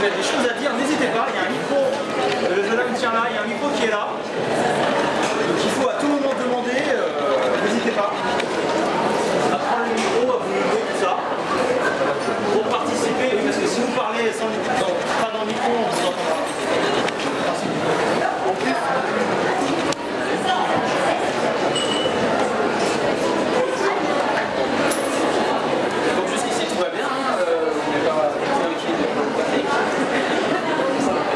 vous avez des choses à dire, n'hésitez pas, il y a un micro, le jeune homme tient là, il y a un micro qui est là. Donc il faut à tout moment demander, n'hésitez pas à prendre le micro, à vous lever, tout ça, pour participer, parce que si vous parlez pas dans le micro, on vous entendra. En plus, donc jusqu'ici tout va bien, hein, on n'est pas inquiet de la technique.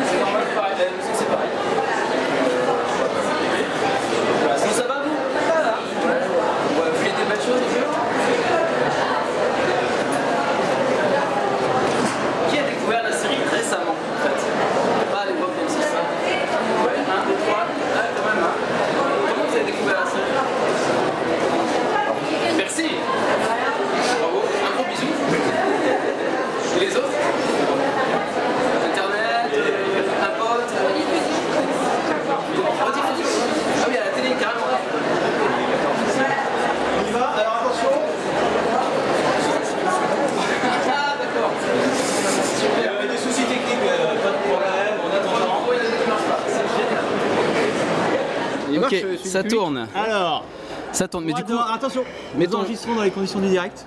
C'est normal, pareil, la musique c'est pareil. Voilà, sinon ça va vous? Voilà. On va faire des belles choses un peu. Qui a découvert la série récemment en fait? Pas à l'époque comme ça. Ouais, 1, 2, 3, quand même. Hein. Comment vous avez découvert la série? Merci. Bravo, un gros bisou. Et les autres? Internet, un pote. Ah oui, à la télé carrément. On y va, alors attention. Ah d'accord. Super. Des soucis techniques, pas de problème, en attendant. Ok, ça tourne. Alors, Ça tourne, mais du coup, attention, mettons- nous enregistrons dans les conditions du direct.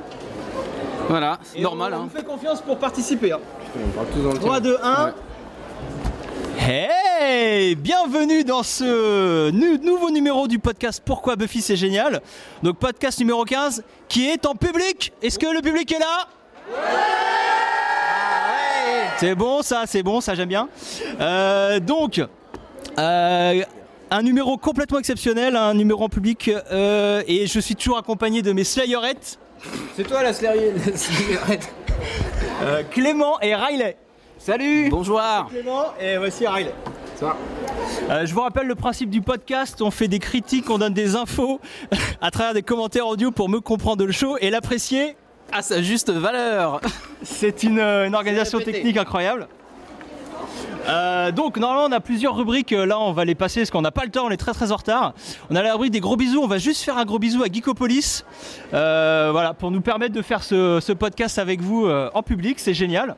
voilà, c'est normal. On Hein. nous fait confiance pour participer. Hein. On parle tous dans le 3, 2, 1. Ouais. Hey, bienvenue dans ce nouveau numéro du podcast Pourquoi Buffy c'est génial. Donc podcast numéro 15 qui est en public. Est-ce que le public est là? Ouais. C'est bon ça j'aime bien. Donc un numéro complètement exceptionnel, un numéro en public et je suis toujours accompagné de mes Slayerettes, C'est toi la cigarette. Clément et Riley. Salut. Bonjour. Clément et voici Riley. Ça va. Je vous rappelle le principe du podcast, on fait des critiques, on donne des infos à travers des commentaires audio pour mieux comprendre le show et l'apprécier. À sa juste valeur. C'est une organisation Répétez. technique incroyable. Donc normalement on a plusieurs rubriques, là on va les passer parce qu'on n'a pas le temps, on est très en retard. On a la rubrique des gros bisous, on va juste faire un gros bisou à Geekopolis, voilà, pour nous permettre de faire ce podcast avec vous en public, c'est génial.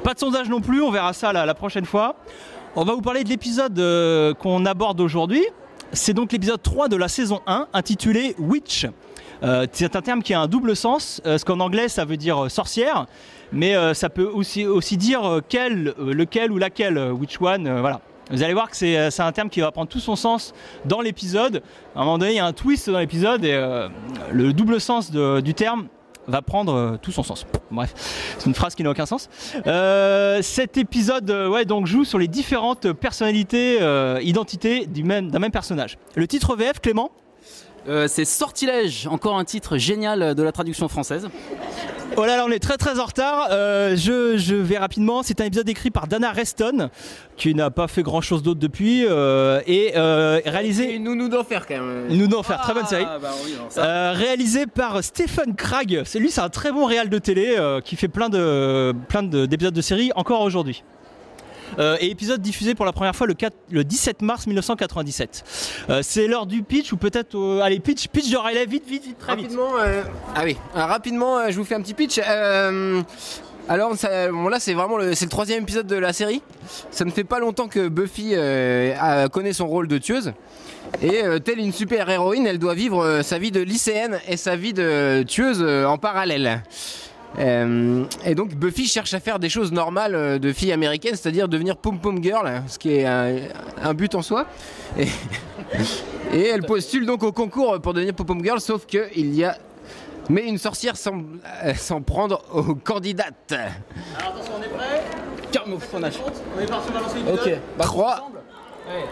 Pas de sondage non plus, on verra ça la prochaine fois. On va vous parler de l'épisode qu'on aborde aujourd'hui. C'est donc l'épisode 3 de la saison 1 intitulé Witch. C'est un terme qui a un double sens, parce qu'en anglais ça veut dire sorcière, mais ça peut aussi dire lequel ou laquelle, which one, voilà. Vous allez voir que c'est un terme qui va prendre tout son sens dans l'épisode. À un moment donné, il y a un twist dans l'épisode et le double sens du terme va prendre tout son sens. Bref, c'est une phrase qui n'a aucun sens. Cet épisode donc joue sur les différentes personnalités, identités d'un même personnage. Le titre VF, Clément? C'est Sortilège, encore un titre génial de la traduction française. Oh là là, on est très en retard. Je vais rapidement. C'est un épisode écrit par Dana Reston, qui n'a pas fait grand chose d'autre depuis, et réalisé. Et nous d'enfer quand même. Nous d'enfer, très bonne série. Bah oui, non, ça. Réalisé par Stephen Cragg. C'est un très bon réal de télé qui fait plein d'épisodes de série encore aujourd'hui. Et épisode diffusé pour la première fois le 17 mars 1997. C'est l'heure du pitch ou peut-être allez pitch de Riley vite très vite. Rapidement, je vous fais un petit pitch. Alors là c'est vraiment c'est le troisième épisode de la série. Ça ne fait pas longtemps que Buffy connaît son rôle de tueuse. Et telle une super héroïne, elle doit vivre sa vie de lycéenne et sa vie de tueuse en parallèle. Et donc Buffy cherche à faire des choses normales de fille américaine, c'est-à-dire devenir pom-pom girl, ce qui est un but en soi. Et elle postule donc au concours pour devenir pom-pom girl, sauf que mais une sorcière semble s'en prendre aux candidates. Alors attention, on est prêt? On est parti, on va lancer l'épisode. Ok, 3,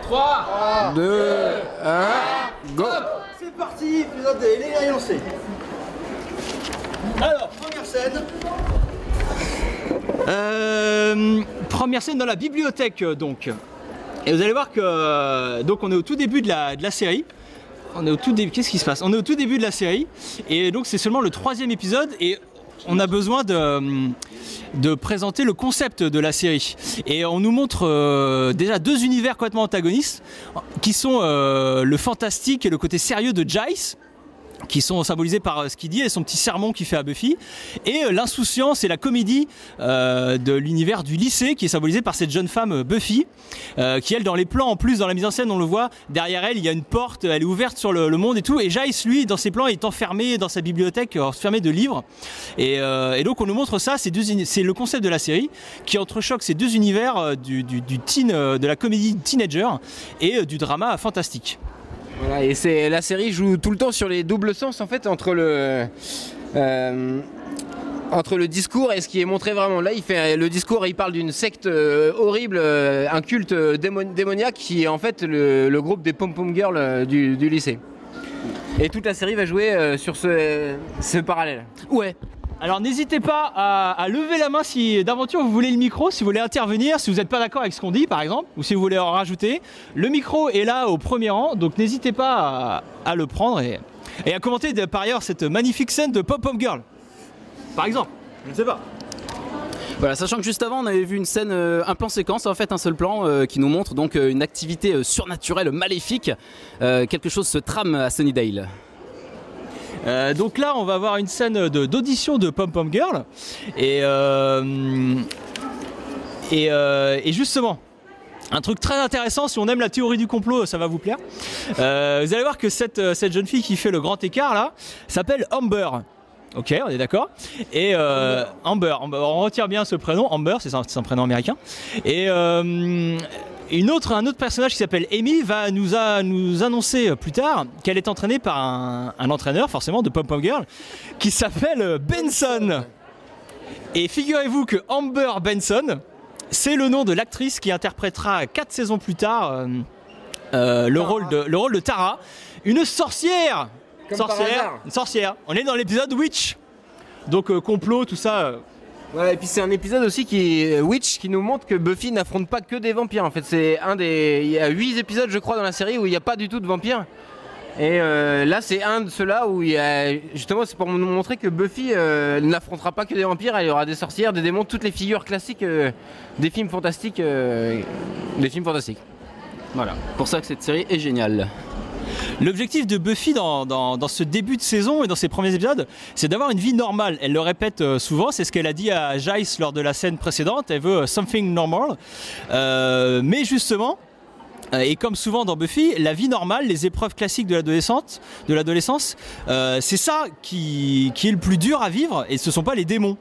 3, 2, 1, go. c'est parti, épisode est lancé. Alors, première scène dans la bibliothèque donc. Et vous allez voir que donc on est au tout début de la série. Qu'est-ce qui se passe? On est au tout début de la série et donc c'est seulement le troisième épisode et on a besoin de présenter le concept de la série. Et on nous montre déjà deux univers complètement antagonistes qui sont le fantastique et le côté sérieux de Giles, qui sont symbolisés par ce qu'il dit et son petit sermon qu'il fait à Buffy, et l'insouciance et la comédie de l'univers du lycée qui est symbolisé par cette jeune femme Buffy, qui elle dans les plans, en plus dans la mise en scène on le voit, derrière elle il y a une porte, elle est ouverte sur le monde et tout, et Giles lui dans ses plans est enfermé dans sa bibliothèque, enfermé de livres, et donc on nous montre ça, c'est le concept de la série qui entrechoque ces deux univers du teen, de la comédie teenager et du drama fantastique. Voilà, et la série joue tout le temps sur les doubles sens en fait entre le discours et ce qui est montré vraiment. Là, il fait le discours, il parle d'une secte horrible, un culte démoniaque qui est en fait le groupe des pom-pom girls du lycée. Et toute la série va jouer sur ce parallèle. Ouais. Alors n'hésitez pas à lever la main si d'aventure vous voulez le micro, si vous voulez intervenir, si vous n'êtes pas d'accord avec ce qu'on dit par exemple, ou si vous voulez en rajouter. Le micro est là au premier rang, donc n'hésitez pas à le prendre et à commenter par ailleurs cette magnifique scène de Pom-Pom Girl. Par exemple, je ne sais pas. Voilà, sachant que juste avant on avait vu une scène, un plan séquence, en fait un seul plan qui nous montre donc une activité surnaturelle maléfique, quelque chose se trame à Sunnydale. Donc là on va avoir une scène d'audition de Pom-Pom Girl et justement un truc très intéressant, si on aime la théorie du complot ça va vous plaire. Vous allez voir que cette jeune fille qui fait le grand écart là s'appelle Amber. Ok, on est d'accord. Et Amber, on retire bien ce prénom, Amber, c'est un prénom américain. Et un autre personnage qui s'appelle Amy va nous annoncer plus tard qu'elle est entraînée par un entraîneur, forcément, de Pom-Pom Girl, qui s'appelle Benson. Et figurez-vous que Amber Benson, c'est le nom de l'actrice qui interprétera 4 saisons plus tard le rôle de Tara, une sorcière. Une sorcière. On est dans l'épisode Witch. Donc complot, tout ça. Voilà, et puis c'est un épisode aussi Witch qui nous montre que Buffy n'affronte pas que des vampires. En fait, il y a 8 épisodes, je crois, dans la série où il n'y a pas du tout de vampires. Et là, c'est un de ceux-là où il y a justement, c'est pour nous montrer que Buffy n'affrontera pas que des vampires. Il y aura des sorcières, des démons, toutes les figures classiques des films fantastiques. Voilà. Pour ça que cette série est géniale. L'objectif de Buffy dans ce début de saison et dans ses premiers épisodes, c'est d'avoir une vie normale. Elle le répète souvent, c'est ce qu'elle a dit à Giles lors de la scène précédente, elle veut something normal. Mais justement, et comme souvent dans Buffy, la vie normale, les épreuves classiques de l'adolescence, c'est ça qui est le plus dur à vivre, et ce ne sont pas les démons.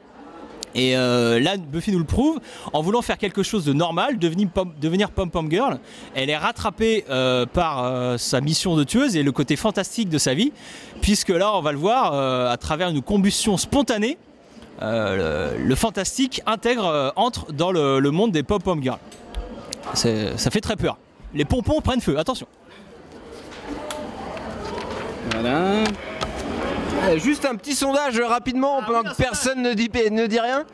Et là, Buffy nous le prouve, en voulant faire quelque chose de normal, devenir Pom-Pom Girl, elle est rattrapée par sa mission de tueuse et le côté fantastique de sa vie, puisque là, on va le voir, à travers une combustion spontanée, le fantastique entre dans le monde des Pom-Pom Girls. Ça fait très peur. Les pompons prennent feu, attention. Voilà. Juste un petit sondage rapidement pendant que personne ne dit rien.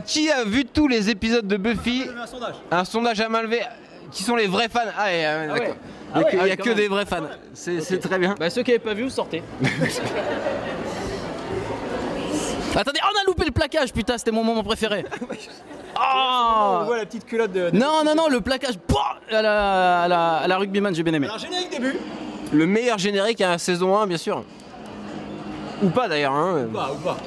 Qui a vu tous les épisodes de Buffy? Un sondage à main levée. Qui sont les vrais fans? D'accord. Il n'y a que des vrais fans. C'est très bien. Bah, ceux qui n'avaient pas vu, vous sortez. Attendez, on a loupé le plaquage, putain, c'était mon moment préféré. On voit la petite culotte de... Non, le plaquage à la rugbyman, j'ai bien aimé. Alors, générique début. Le meilleur générique à la saison 1, bien sûr. Ou pas d'ailleurs. Ou pas.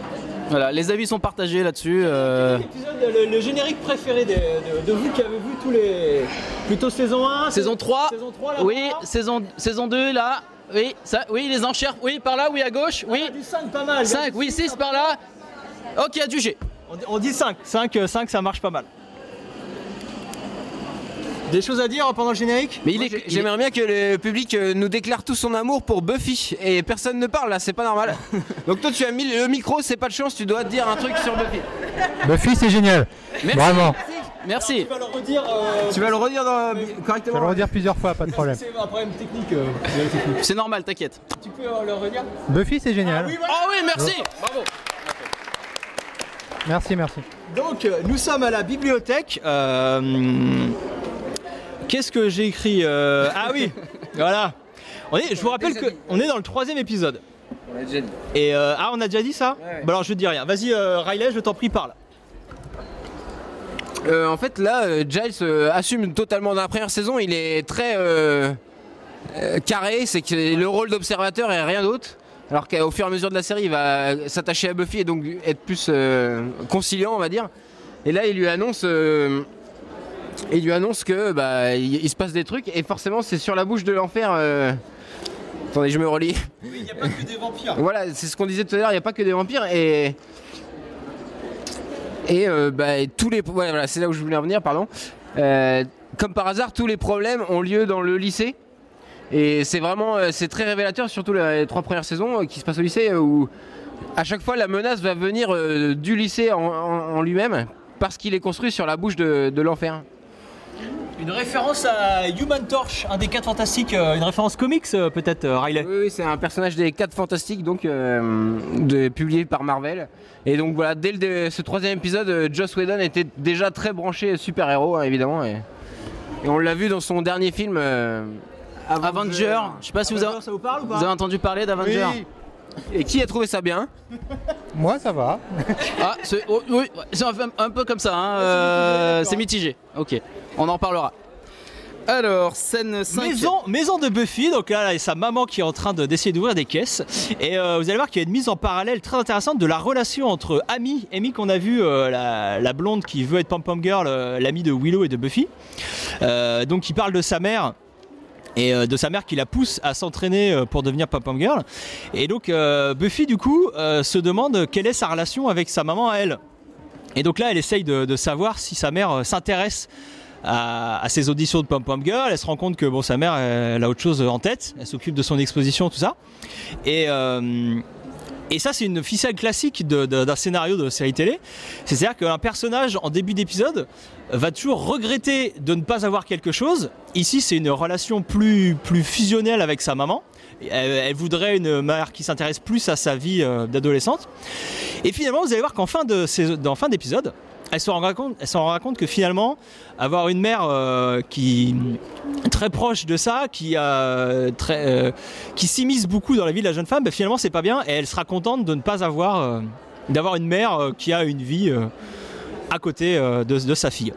Voilà, les avis sont partagés là-dessus. Le générique préféré de vous qui avez vu tous les... Plutôt saison 1, saison 3, saison 3 là, oui, saison 2 là, oui, ça, oui, les enchères, oui, par là, oui, à gauche, oui. Du 5, pas mal. 5, oui, 6 par là. Ok, à du G. On dit 5. 5, ça marche pas mal. Des choses à dire pendant le générique? Mais j'aimerais bien que le public nous déclare tout son amour pour Buffy. Et personne ne parle là, c'est pas normal. Donc toi tu as mis le micro, c'est pas de chance, tu dois te dire un truc sur Buffy. Buffy c'est génial. Merci. Vraiment. Merci. Tu vas le redire, tu vas le redire correctement. Je vais le redire plusieurs fois, pas de problème. C'est un problème technique. C'est normal, t'inquiète. Tu peux le redire? Buffy c'est génial. Oui, voilà. Oh oui, merci. Bravo. Merci. Donc nous sommes à la bibliothèque. Qu'est-ce que j'ai écrit Ah oui, voilà. Je vous rappelle qu'on est dans le 3e épisode. On l'a déjà dit. Et on a déjà dit ça? Ouais. Bon alors je dis rien. Vas-y Riley, je t'en prie, parle. En fait là, Giles assume totalement dans la première saison, il est très carré, c'est que le rôle d'observateur et rien d'autre. Alors qu'au fur et à mesure de la série, il va s'attacher à Buffy et donc être plus conciliant, on va dire. Et là, il lui annonce que il se passe des trucs et forcément, c'est sur la bouche de l'enfer. Attendez, je me relis. Oui, il n'y a pas que des vampires. Voilà, c'est ce qu'on disait tout à l'heure, il n'y a pas que des vampires tous les... Voilà, c'est là où je voulais en venir, pardon. Comme par hasard, tous les problèmes ont lieu dans le lycée. Et c'est vraiment, c'est très révélateur, surtout les 3 premières saisons qui se passent au lycée, où à chaque fois la menace va venir du lycée en lui-même, parce qu'il est construit sur la bouche de l'enfer. Une référence à Human Torch, un des 4 fantastiques, une référence comics peut-être, Riley. Oui, c'est un personnage des 4 fantastiques, donc publié par Marvel. Et donc voilà, dès ce 3e épisode, Joss Whedon était déjà très branché super-héros, hein, évidemment. Et on l'a vu dans son dernier film... Avenger, je sais pas si Ça vous parle ou pas? vous avez entendu parler d'Avenger. Oui. Et qui a trouvé ça bien? Moi, ça va. Ah, oui, c'est un peu comme ça, hein, c'est mitigé. Ok, on en parlera. Alors, scène 5. Maison de Buffy, donc là, il y a sa maman qui est en train d'essayer d'ouvrir des caisses. Et vous allez voir qu'il y a une mise en parallèle très intéressante de la relation entre Amy qu'on a vu, la blonde qui veut être Pom-Pom Girl, l'amie de Willow et de Buffy. Donc il parle de sa mère. Et de sa mère qui la pousse à s'entraîner pour devenir Pom-Pom Girl. Et donc Buffy du coup se demande quelle est sa relation avec sa maman à elle. Et donc là elle essaye de savoir si sa mère s'intéresse à ses auditions de Pom-Pom Girl. Elle se rend compte que bon, sa mère elle a autre chose en tête. Elle s'occupe de son exposition, tout ça. Et ça, c'est une ficelle classique d'un scénario de série télé. C'est-à-dire qu'un personnage, en début d'épisode, va toujours regretter de ne pas avoir quelque chose. Ici, c'est une relation plus fusionnelle avec sa maman. Elle voudrait une mère qui s'intéresse plus à sa vie d'adolescente. Et finalement, vous allez voir qu'en fin d'épisode, elle se rend compte que finalement, avoir une mère qui est très proche de ça, qui s'immisce beaucoup dans la vie de la jeune femme, finalement c'est pas bien et elle sera contente de ne pas avoir d'avoir une mère qui a une vie à côté de sa fille.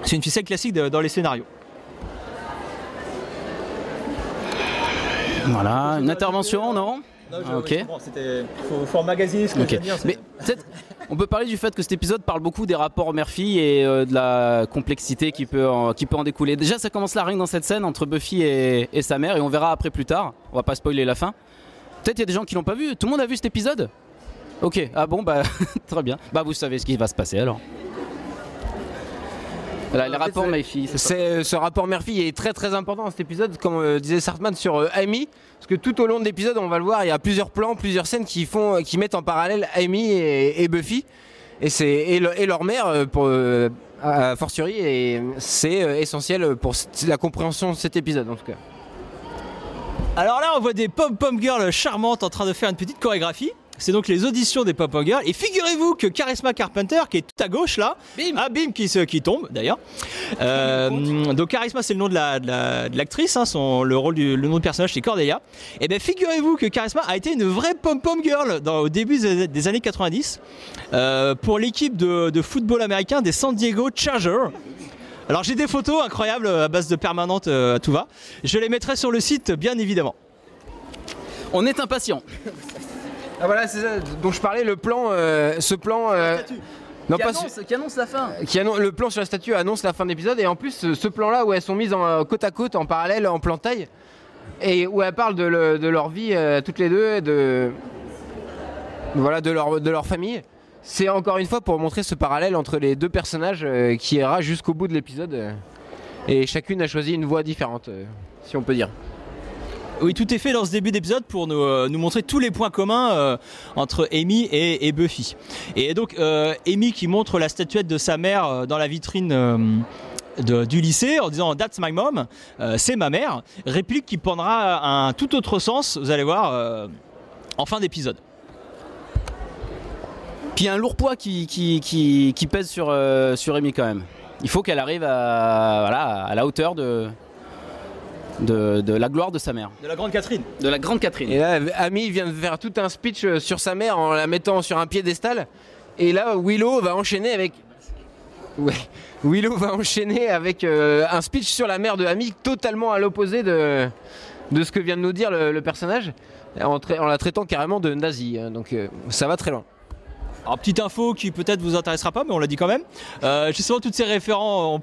C'est une ficelle classique dans les scénarios. Voilà, une intervention, non? Ok. Faut emmagasiner ce que j'aime bien. Mais peut-être, on peut parler du fait que cet épisode parle beaucoup des rapports mère-fille et de la complexité qui peut en découler. Déjà, ça commence là rien que dans cette scène entre Buffy et sa mère, et on verra après plus tard. On va pas spoiler la fin. Peut-être il y a des gens qui l'ont pas vu. Tout le monde a vu cet épisode? Ok. Ah bon, bah très bien. Bah vous savez ce qui va se passer alors. Voilà, les rapports mère-fille. Ce rapport mère-fille est très très important dans cet épisode, comme disait Sartman sur Amy, parce que tout au long de l'épisode, on va le voir, il y a plusieurs plans, plusieurs scènes qui mettent en parallèle Amy et Buffy, et leur mère a fortiori, et c'est essentiel pour la compréhension de cet épisode en tout cas. Alors là, on voit des Pom-Pom Girls charmantes en train de faire une petite chorégraphie. C'est donc les auditions des Pom-Pom Girls. Et figurez-vous que Charisma Carpenter, qui est tout à gauche là, bim qui tombe d'ailleurs. Donc Charisma, c'est le nom de l'actrice, hein, le nom de personnage c'est Cordelia. Et bien figurez-vous que Charisma a été une vraie Pom-Pom Girl au début des années 90 pour l'équipe de football américain des San Diego Chargers. Alors j'ai des photos incroyables à base de permanentes à tout va. Je les mettrai sur le site bien évidemment. On est impatient. Ah voilà, c'est ça dont je parlais, le plan, ce plan... qui annonce la fin. Le plan sur la statue annonce la fin de l'épisode, et en plus ce plan-là où elles sont mises côte à côte, en parallèle, en plan taille, et où elles parlent de leur vie toutes les deux, de leur famille. C'est encore une fois pour montrer ce parallèle entre les deux personnages qui ira jusqu'au bout de l'épisode, et chacune a choisi une voie différente, si on peut dire. Oui, tout est fait dans ce début d'épisode pour nous montrer tous les points communs entre Amy et Buffy. Et donc Amy qui montre la statuette de sa mère dans la vitrine du lycée en disant « That's my mom », c'est ma mère, réplique qui prendra un tout autre sens, vous allez voir, en fin d'épisode. Puis il y a un lourd poids qui pèse sur Amy quand même. Il faut qu'elle arrive à la hauteur de la gloire de sa mère. De la grande Catherine. De la grande Catherine. Et là, Amy vient de faire tout un speech sur sa mère en la mettant sur un piédestal. Et là, Willow va enchaîner avec... Ouais. Willow va enchaîner avec un speech sur la mère de Amy, totalement à l'opposé de ce que vient de nous dire le personnage, en la traitant carrément de nazi. Donc ça va très loin. Alors petite info qui peut-être vous intéressera pas, mais on l'a dit quand même. Justement toutes ces références,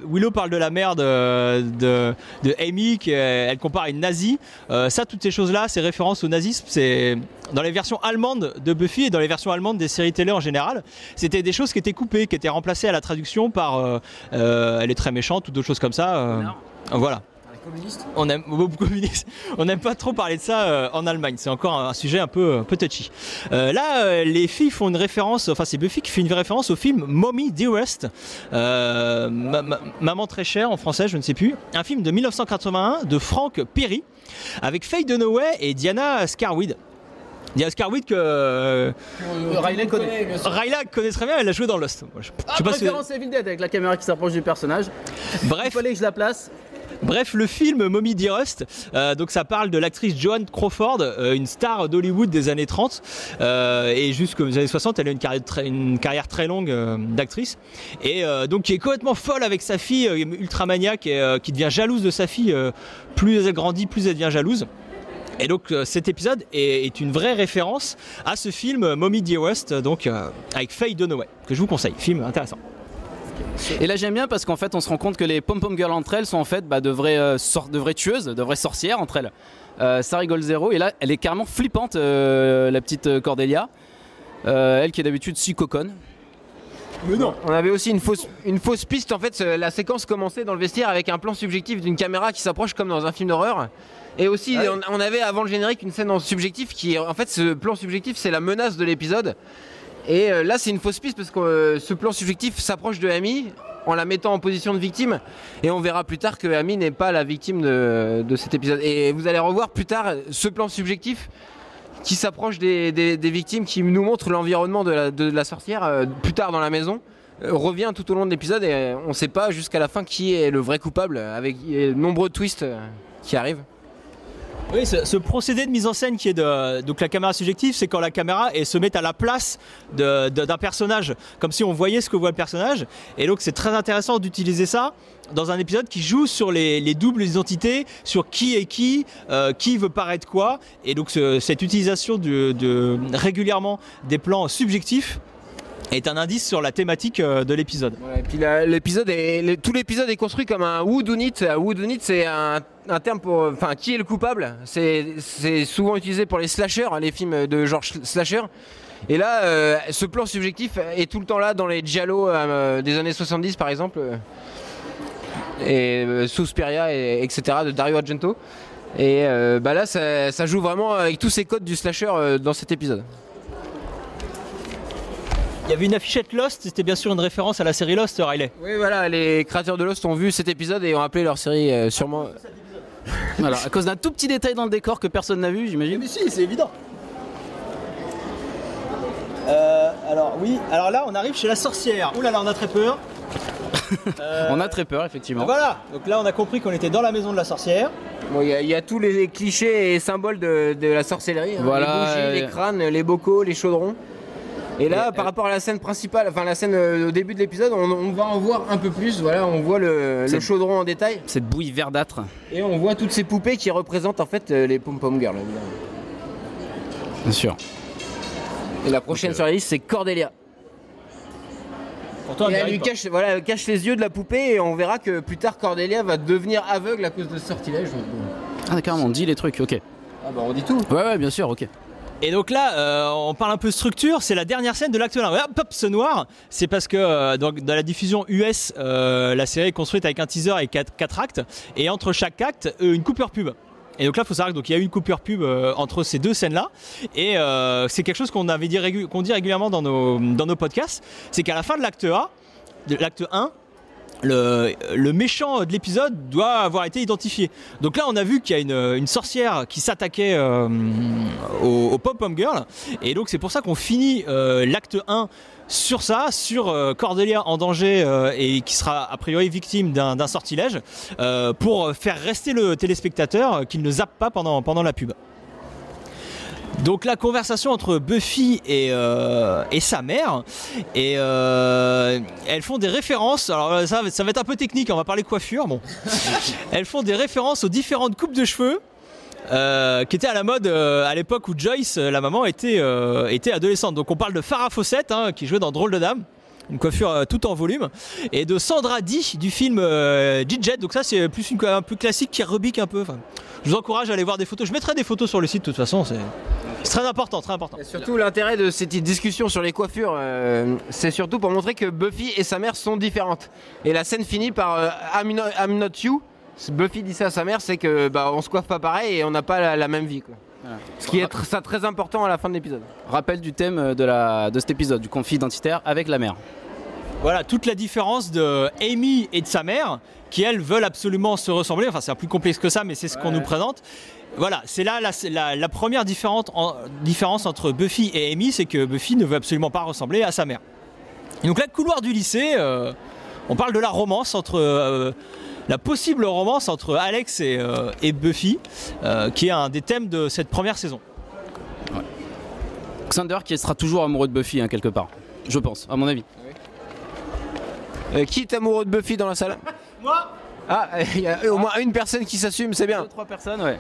Willow parle de la mère de Amy, elle compare à une nazie. Ça, toutes ces choses-là, ces références au nazisme, c'est dans les versions allemandes de Buffy et dans les versions allemandes des séries télé en général, c'était des choses qui étaient coupées, qui étaient remplacées à la traduction par elle est très méchante ou d'autres choses comme ça. Voilà. On aime beaucoup communistes. On n'aime pas trop parler de ça en Allemagne. C'est encore un sujet un peu touchy. Là, les filles font une référence. Enfin, c'est Buffy qui fait une référence au film Mommy Dearest, Maman très chère en français, je ne sais plus. Un film de 1981 de Frank Perry avec Faye Dunaway et Diana Scarwid. Diana Scarwid que Riley connaît. Bien sûr. Riley connaît très bien. Elle a joué dans Lost. Je sais pas référence Evil Dead avec la caméra qui s'approche du personnage. Bref. Il fallait que je la place. Bref, le film Mommy Dearest, donc ça parle de l'actrice Joan Crawford, une star d'Hollywood des années 30 et jusqu'aux années 60, elle a une carrière très longue d'actrice et donc qui est complètement folle avec sa fille, ultra maniaque et qui devient jalouse de sa fille. Plus elle grandit, plus elle devient jalouse. Et donc cet épisode est une vraie référence à ce film Mommy Dearest, donc avec Faye Dunaway, que je vous conseille, film intéressant. Et là j'aime bien parce qu'en fait on se rend compte que les pom-pom girls entre elles sont en fait de vraies tueuses, de vraies sorcières entre elles. Ça rigole zéro et là elle est carrément flippante la petite Cordelia. Elle qui est d'habitude si coconne. Mais non. On avait aussi une fausse piste en fait, la séquence commençait dans le vestiaire avec un plan subjectif d'une caméra qui s'approche comme dans un film d'horreur. Et aussi on avait avant le générique une scène en subjectif qui en fait ce plan subjectif c'est la menace de l'épisode. Et là c'est une fausse piste parce que ce plan subjectif s'approche de Amy en la mettant en position de victime et on verra plus tard que Amy n'est pas la victime de cet épisode. Et vous allez revoir plus tard ce plan subjectif qui s'approche des victimes, qui nous montre l'environnement de la sorcière plus tard dans la maison, revient tout au long de l'épisode et on ne sait pas jusqu'à la fin qui est le vrai coupable avec de nombreux twists qui arrivent. Oui, ce procédé de mise en scène qui est donc la caméra subjective, c'est quand la caméra se met à la place d'un personnage, comme si on voyait ce que voit le personnage. Et donc c'est très intéressant d'utiliser ça dans un épisode qui joue sur les doubles identités, sur qui est qui veut paraître quoi. Et donc cette utilisation régulièrement des plans subjectifs est un indice sur la thématique de l'épisode. Ouais, et puis tout l'épisode est construit comme un who done it. Who done it, c'est un terme pour, enfin, qui est le coupable. C'est souvent utilisé pour les slashers, les films de genre slasher. Et là, ce plan subjectif est tout le temps là dans les giallo des années 70 par exemple, et Suspiria, etc. de Dario Argento. Et là, ça joue vraiment avec tous ces codes du slasher dans cet épisode. Il y avait une affichette Lost, c'était bien sûr une référence à la série Lost, Riley. Oui, voilà, les créateurs de Lost ont vu cet épisode et ont appelé leur série sûrement. Voilà, à cause d'un tout petit détail dans le décor que personne n'a vu, j'imagine. Mais si, c'est évident. Alors là, on arrive chez la sorcière. Ouh là là, on a très peur. On a très peur, effectivement. Voilà, donc là, on a compris qu'on était dans la maison de la sorcière. Bon, il y a tous les clichés et symboles de la sorcellerie. Hein. Voilà, les bougies, les crânes, les bocaux, les chaudrons. Et là, par rapport à la scène principale, enfin la scène au début de l'épisode, on va en voir un peu plus. Voilà, on voit le chaudron en détail. Cette bouille verdâtre. Et on voit toutes ces poupées qui représentent en fait les pom-pom girls. Bien sûr. Et la prochaine sur la liste, c'est Cordelia. Pourtant, et elle lui cache les yeux de la poupée et on verra que plus tard Cordelia va devenir aveugle à cause de ce sortilège. Ah d'accord, on dit les trucs, ok. Ah bah on dit tout. Ouais, bien sûr, ok. Et donc là, on parle un peu structure, c'est la dernière scène de l'acte 1. Hop, ce noir, c'est parce que dans la diffusion US, la série est construite avec un teaser et 4 actes, et entre chaque acte, une coupure pub. Et donc là, il faut savoir qu'il y a eu une coupure pub entre ces deux scènes-là, et c'est quelque chose qu'on dit régulièrement dans nos podcasts, c'est qu'à la fin de l'acte 1, le méchant de l'épisode doit avoir été identifié. Donc là on a vu qu'il y a une sorcière qui s'attaquait aux pom-pom girls et donc c'est pour ça qu'on finit l'acte 1 sur ça, sur Cordelia en danger et qui sera a priori victime d'un sortilège pour faire rester le téléspectateur qu'il ne zappe pas pendant la pub. Donc la conversation entre Buffy et sa mère, et elles font des références, alors ça va être un peu technique, on va parler coiffure, bon. Elles font des références aux différentes coupes de cheveux qui était à la mode à l'époque où Joyce, la maman, était adolescente. Donc on parle de Farrah Fawcett, hein, qui jouait dans Drôle de Dame, une coiffure tout en volume, et de Sandra Dee du film Gidget. Donc ça c'est plus un peu classique qui rebique un peu. Enfin, je vous encourage à aller voir des photos. Je mettrai des photos sur le site de toute façon. C'est très important, très important. Et surtout l'intérêt de cette discussion sur les coiffures, c'est surtout pour montrer que Buffy et sa mère sont différentes. Et la scène finit par I'm not you. Buffy dit ça à sa mère, c'est que on se coiffe pas pareil et on n'a pas la même vie, quoi. Voilà. Ce qui est très important à la fin de l'épisode. Rappel du thème de cet épisode, du conflit identitaire avec la mère. Voilà, toute la différence de Amy et de sa mère, qui elles veulent absolument se ressembler. Enfin, c'est plus complexe que ça, mais c'est ce qu'on nous présente. Voilà, c'est là la première différence entre Buffy et Amy, c'est que Buffy ne veut absolument pas ressembler à sa mère. Et donc là, le couloir du lycée, on parle de la romance la possible romance entre Alex et Buffy, qui est un des thèmes de cette première saison. Ouais. Xander qui sera toujours amoureux de Buffy, hein, quelque part, je pense, à mon avis. Qui est amoureux de Buffy dans la salle? Moi. Ah, il y a au moins une personne qui s'assume, c'est bien. 2-3 personnes, ouais.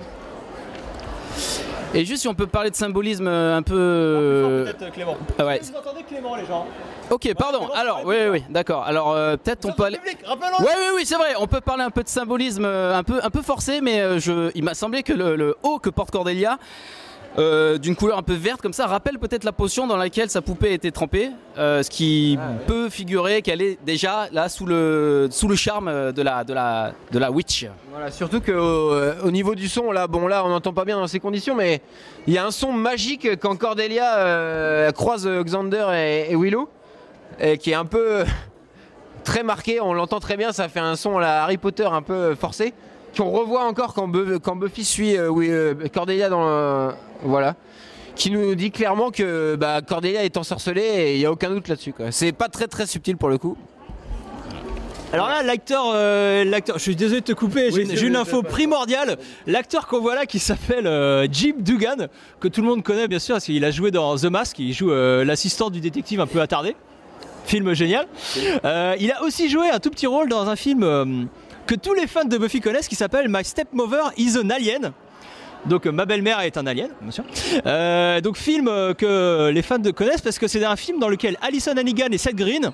Et juste si on peut parler de symbolisme un peu... Peut-être Clément. Ah ouais. Vous entendez Clément, les gens? Ok, pardon. Alors, oui, d'accord. Alors peut-être on peut aller... Oui, c'est vrai. On peut parler un peu de symbolisme, un peu forcé, mais il m'a semblé que le haut que porte Cordelia, d'une couleur un peu verte comme ça, rappelle peut-être la potion dans laquelle sa poupée était trempée, ce qui peut figurer qu'elle est déjà là sous le charme de la witch. Voilà, surtout que au niveau du son, là on n'entend pas bien dans ces conditions, mais il y a un son magique quand Cordelia croise Xander et Willow, qui est un peu très marqué. On l'entend très bien, ça fait un son à la Harry Potter un peu forcé, qu'on revoit encore quand Buffy suit Cordelia dans voilà, qui nous dit clairement que Cordelia est ensorcelée et il n'y a aucun doute là-dessus, quoi. C'est pas très subtil pour le coup. Alors là, l'acteur, je suis désolé de te couper, j'ai une info primordiale. L'acteur qu'on voit là qui s'appelle Jim Dugan, que tout le monde connaît bien sûr parce qu'il a joué dans The Mask, il joue l'assistant du détective un peu attardé. Film génial. Il a aussi joué un tout petit rôle dans un film que tous les fans de Buffy connaissent qui s'appelle My Stepmother is an Alien. Donc ma belle-mère est un alien, bien sûr. Donc film que les fans connaissent parce que c'est un film dans lequel Alyson Hannigan et Seth Green,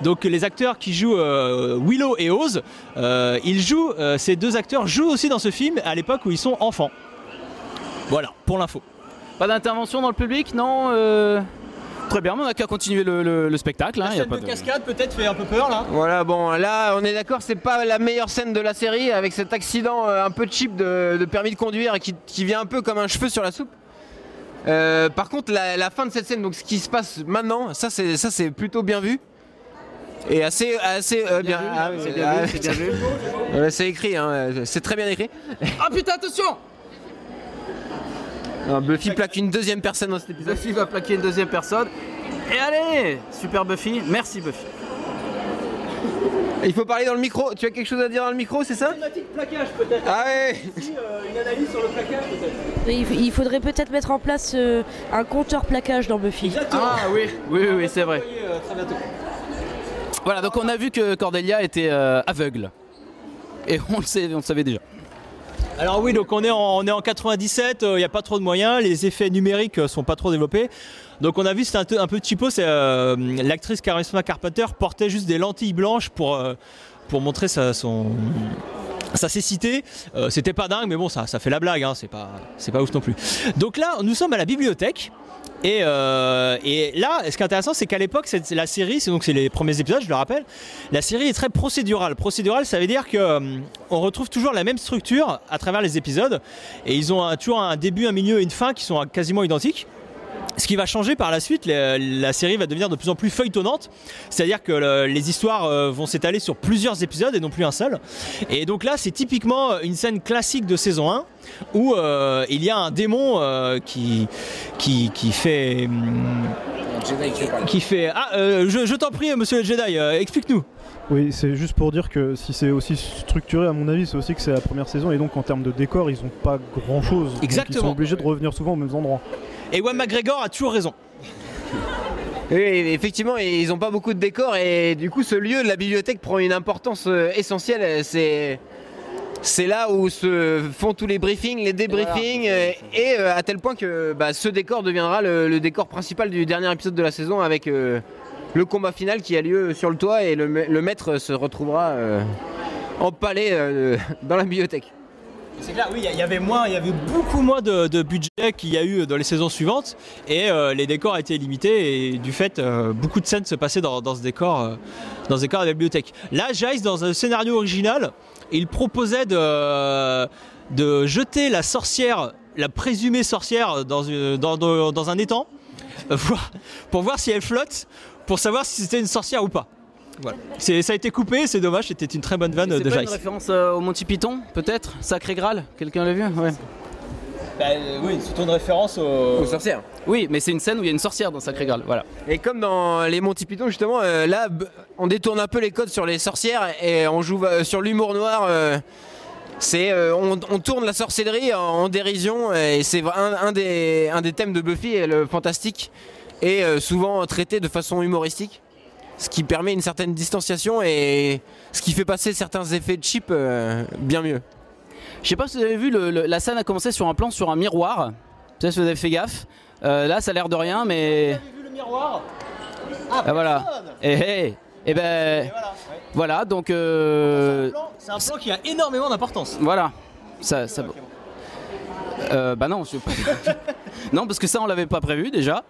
donc les acteurs qui jouent Willow et Oz, ces deux acteurs jouent aussi dans ce film à l'époque où ils sont enfants. Voilà, pour l'info. Pas d'intervention dans le public, non Très bien, on n'a qu'à continuer le spectacle. La scène de cascade peut-être fait un peu peur là. Voilà, bon là on est d'accord, c'est pas la meilleure scène de la série avec cet accident un peu cheap de permis de conduire et qui vient un peu comme un cheveu sur la soupe. Par contre la fin de cette scène, donc ce qui se passe maintenant, ça c'est plutôt bien vu. Et assez bien. C'est bien vu. C'est écrit, hein, c'est très bien écrit. Ah putain, attention! Non, Buffy plaque une deuxième personne dans cet épisode. Buffy va plaquer une deuxième personne. Et allez! Super Buffy, merci Buffy. Il faut parler dans le micro. Tu as quelque chose à dire dans le micro, c'est ça? Thématique plaquage peut-être. Ah ouais. Ici, une analyse sur le plaquage peut-être. Il faudrait peut-être mettre en place un compteur plaquage dans Buffy. Exactement. Ah oui, c'est vrai. Très bientôt. Voilà, donc on a vu que Cordelia était aveugle. Et on le savait déjà. Alors oui, donc on est en 97, il n'y a pas trop de moyens, les effets numériques sont pas trop développés. Donc on a vu, c'était un peu cheapo, c'est l'actrice Charisma Carpenter portait juste des lentilles blanches pour montrer sa cécité. C'était pas dingue, mais bon, ça fait la blague, hein, c'est pas ouf non plus. Donc là, nous sommes à la bibliothèque. Et là, ce qui est intéressant, c'est qu'à l'époque, la série, c'est les premiers épisodes, je le rappelle, la série est très procédurale. Procédurale, ça veut dire qu'on retrouve toujours la même structure à travers les épisodes, et ils ont toujours un début, un milieu et une fin qui sont quasiment identiques. Ce qui va changer par la suite, la série va devenir de plus en plus feuilletonnante, c'est-à-dire que les histoires vont s'étaler sur plusieurs épisodes et non plus un seul. Et donc là, c'est typiquement une scène classique de saison 1 où il y a un démon qui fait... je t'en prie, monsieur le Jedi, explique-nous. Oui, c'est juste pour dire que si c'est aussi structuré, à mon avis, c'est aussi que c'est la première saison et donc en termes de décor, ils n'ont pas grand-chose. Exactement. Ils sont obligés de revenir souvent aux mêmes endroits. Et Ewan McGregor a toujours raison. Oui, effectivement, ils n'ont pas beaucoup de décors et du coup ce lieu de la bibliothèque prend une importance essentielle. c'est là où se font tous les briefings, les débriefings, et à tel point que ce décor deviendra le décor principal du dernier épisode de la saison avec le combat final qui a lieu sur le toit et le maître se retrouvera empalé dans la bibliothèque. C'est clair, oui, il y avait beaucoup moins de budget qu'il y a eu dans les saisons suivantes et les décors étaient limités et du fait, beaucoup de scènes se passaient dans ce décor de la bibliothèque. Là, Jace, dans un scénario original, il proposait de jeter la sorcière, la présumée sorcière, dans un étang pour voir si elle flotte, pour savoir si c'était une sorcière ou pas. Voilà. Ça a été coupé, c'est dommage, c'était une très bonne vanne de Jace. C'est pas une référence au Monty Python, peut-être? Sacré Graal? Quelqu'un l'a vu? Ouais. Oui, c'est une référence aux sorcières. Oui, mais c'est une scène où il y a une sorcière dans Sacré Graal, voilà. Et comme dans les Monty Python, justement, là, on détourne un peu les codes sur les sorcières et on joue sur l'humour noir. On tourne la sorcellerie en dérision et c'est un des thèmes de Buffy, le fantastique, est souvent traité de façon humoristique. Ce qui permet une certaine distanciation et ce qui fait passer certains effets cheap bien mieux. Je sais pas si vous avez vu, la scène a commencé sur un plan sur un miroir. Peut-être que vous avez fait gaffe. Là, ça a l'air de rien, mais. Vous avez vu le miroir? Voilà. Et voilà, donc. C'est un plan qui a énormément d'importance. Voilà. Ça. Non, je sais pas. Non, parce que ça, on l'avait pas prévu déjà.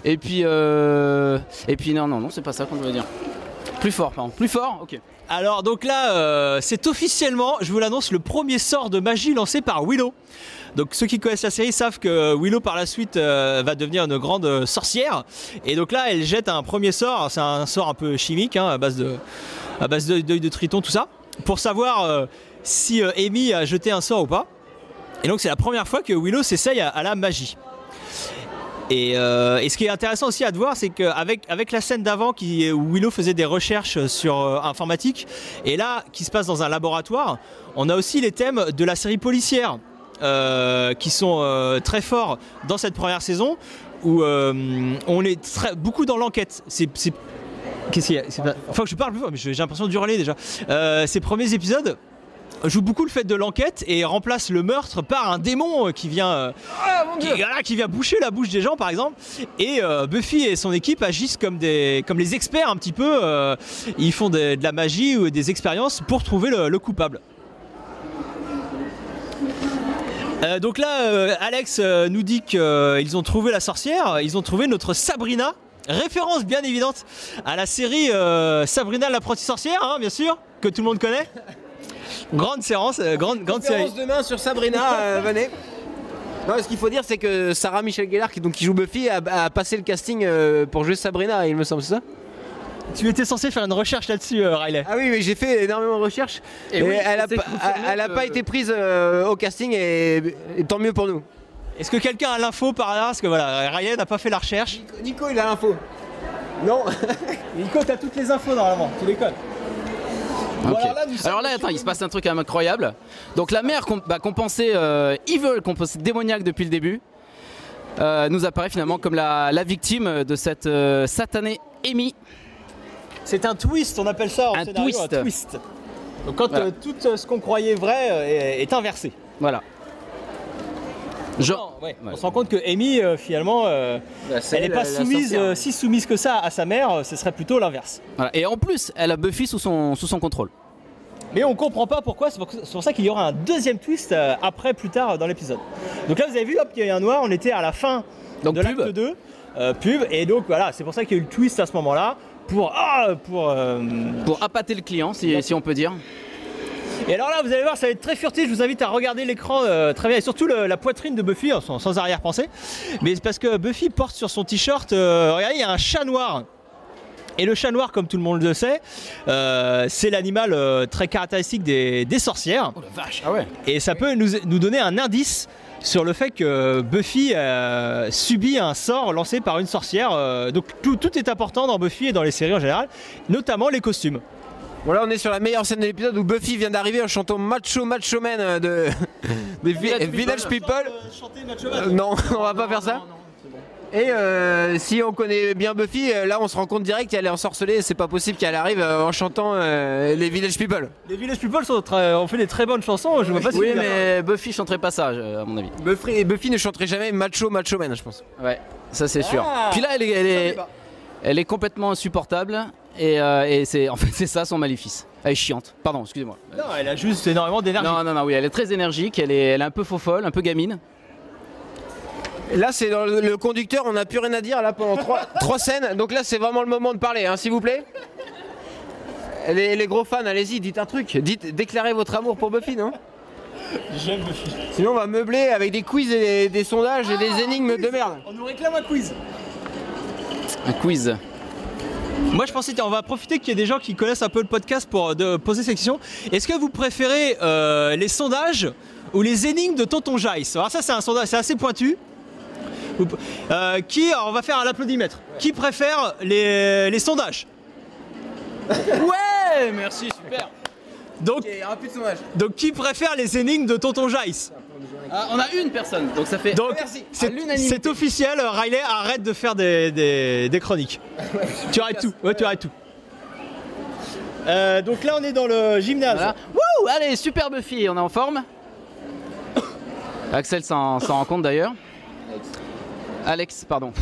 Et puis non, c'est pas ça qu'on devait dire. Plus fort, pardon. Plus fort, ok. Alors donc là, c'est officiellement, je vous l'annonce, le premier sort de magie lancé par Willow. Donc ceux qui connaissent la série savent que Willow par la suite va devenir une grande sorcière. Et donc là, elle jette un premier sort, c'est un sort un peu chimique, à base d'œil de triton, tout ça, pour savoir si Amy a jeté un sort ou pas. Et donc c'est la première fois que Willow s'essaye à la magie. Et ce qui est intéressant aussi à te voir, c'est qu'avec la scène d'avant où Willow faisait des recherches sur informatique, et là qui se passe dans un laboratoire, on a aussi les thèmes de la série policière qui sont très forts dans cette première saison, où on est beaucoup dans l'enquête. Qu'est-ce qu'il y a? Faut que je parle plus fort, mais j'ai l'impression d'hurler déjà. Ces premiers épisodes joue beaucoup le fait de l'enquête et remplace le meurtre par un démon qui vient boucher la bouche des gens par exemple, et Buffy et son équipe agissent comme les experts un petit peu, ils font de la magie ou des expériences pour trouver le coupable. Donc là Alex nous dit qu'ils ont trouvé la sorcière, ils ont trouvé notre Sabrina, référence bien évidente à la série Sabrina l'apprentie sorcière, bien sûr, que tout le monde connaît. Grande séance, grande série. Demain sur Sabrina, venez. Non, ce qu'il faut dire, c'est que Sarah Michelle Gellar, qui joue Buffy, a passé le casting pour jouer Sabrina, il me semble, c'est ça? Tu étais censé faire une recherche là-dessus, Riley. Ah oui, mais j'ai fait énormément de recherches. Et oui, elle a pas été prise au casting et tant mieux pour nous. Est-ce que quelqu'un a l'info par là? Parce que voilà, Riley n'a pas fait la recherche. Nico, il a l'info. Non. Nico, t'as toutes les infos normalement, tu déconnes. Okay. Alors là, attends, il se passe un truc quand même incroyable. Donc la mère qu'on pensait evil, qu'on pensait démoniaque depuis le début, nous apparaît finalement comme la victime de cette satanée Amy. C'est un twist, on appelle ça en scénario un twist. Donc quand voilà. Tout ce qu'on croyait vrai est inversé. Voilà. On se rend compte que Amy finalement elle n'est pas si soumise que ça à sa mère, ce serait plutôt l'inverse. Voilà. Et en plus elle a Buffy sous son contrôle. Mais on comprend pas pourquoi, c'est pour ça qu'il y aura un deuxième twist plus tard dans l'épisode. Donc là vous avez vu, hop, il y a un noir, on était à la fin de l'acte 2, pub, et donc voilà, c'est pour ça qu'il y a eu le twist à ce moment là, pour appâter le client si on peut dire. Et alors là, vous allez voir, ça va être très furtif. Je vous invite à regarder l'écran très bien, et surtout la poitrine de Buffy, sans arrière-pensée. Mais c'est parce que Buffy porte sur son t-shirt, regardez, il y a un chat noir. Et le chat noir, comme tout le monde le sait, c'est l'animal très caractéristique des sorcières. Oh la vache, ah ouais. Et ça peut nous donner un indice sur le fait que Buffy subit un sort lancé par une sorcière. Donc tout est important dans Buffy et dans les séries en général, notamment les costumes. Voilà, on est sur la meilleure scène de l'épisode où Buffy vient d'arriver en chantant Macho Man des Village People. Macho Man. Non, on va pas faire ça. Et si on connaît bien Buffy, là on se rend compte direct qu'elle est ensorcelée. C'est pas possible qu'elle arrive en chantant les Village People. Les Village People ont fait des très bonnes chansons. Je vois pas si Oui, mais Buffy chanterait pas ça, à mon avis. Buffy ne chanterait jamais Macho Man, je pense. Ouais, ça c'est sûr. Puis là, elle est complètement insupportable. Et en fait, c'est ça son maléfice. Elle est chiante. Pardon, excusez-moi. Non, elle a juste énormément d'énergie. Non, oui, elle est très énergique. Elle est un peu faux-folle, un peu gamine. Là, c'est dans le conducteur, on n'a plus rien à dire là pendant 3 scènes. Donc là, c'est vraiment le moment de parler, s'il vous plaît. Les gros fans, allez-y, dites un truc. Déclarez votre amour pour Buffy, non? J'aime Buffy. Sinon, on va meubler avec des quiz et des sondages et des énigmes de merde. On nous réclame un quiz. Un quiz. Moi je pensais, on va profiter qu'il y ait des gens qui connaissent un peu le podcast pour poser cette question. Est-ce que vous préférez les sondages ou les énigmes de Tonton Jace? Alors ça c'est un sondage, c'est assez pointu. Alors on va faire un applaudimètre. Qui préfère les sondages? Ouais, merci, super. Donc qui préfère les énigmes de Tonton Jace? On a une personne, donc ça fait. Donc c'est officiel, Riley, arrête de faire des chroniques. Tu arrêtes tout. Ouais, tu arrêtes tout. Donc là on est dans le gymnase. Voilà. Wouh, allez, super Buffy, on est en forme. Axel s'en rend compte d'ailleurs. Alex, pardon.